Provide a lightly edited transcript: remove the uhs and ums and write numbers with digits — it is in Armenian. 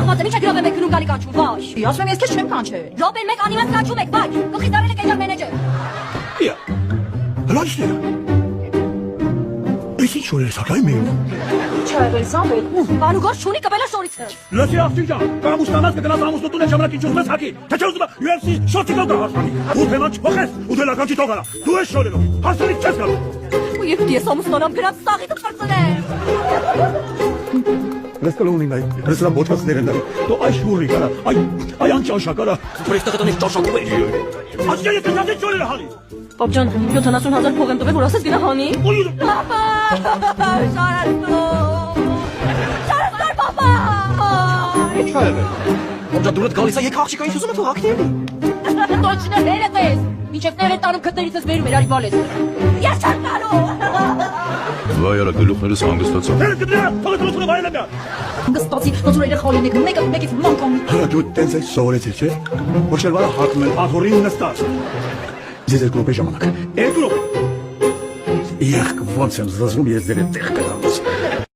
կախված եմ, ինչ է գրով եմ եք գնում գալի կանչում, վայ։ Ասում եմ, ես քեզ չեմ կանչել։ Ռոբեն մեկ անիմաց կանչում եք, վայ։ Գլխի դարել եք այդար մենեջեր։ Իա, հլանջներ։ Ես ինչ որ ես ակայ մեն։ Չէ, եղել Սամվել։ Բանուգոր չունի կվելա շորիցը։ Լսի աղջիկա, կամ ուստանաց կգնաս ամուսնու տուն ժամանակ ինչ ուզում ես հակի։ Թե չէ ուզում ես UFC շոթի գալ հասանի։ Ու թեման չփոխես, ու դե լականչի թողանա։ Դու ես շորելով, հասանից չես գալու։ Ու երբ ես ամուսնանամ գրած սաղի դպրծնեմ։ Ռեստորանում նայ, ռեստորան ոչքասներն դառ։ Դու այ շուրի կարա, այ անճաշա կարա։ Պրեստատոնի ճաշակում է։ Ասկա ես դու չորել հալի։ Պապ ջան, 70,000 փող եմ տվել, որ ասես գնա հանի։ Պապա, շարասար պապա։ Ինչ ա եղել։ Ոնց դուրս գալիս է եկա աղջիկա ինչ ուզում է թող հագնի։ Տոչնը վերև ես։ Մինչև տեղը տանում քթերից ես վերում էր արի բալես։ Ես չեմ գալու։ Վայ արա գլուխներս հանգստացա։ Դե գնա, թողը վայելա միա։ Հանգստացի, ոնց որ երեխա լինեք, մեկից մանկան։ Հələ դու տենց այս սովորեցի, չէ՞։ Որ շերվարը հակում են, աթորին նստած։ Ձեզ երկու րոպե ժամանակ։ Երկու րոպե։ Եղք ոնց եմ զզվում ես ձեր տեղ կգամ։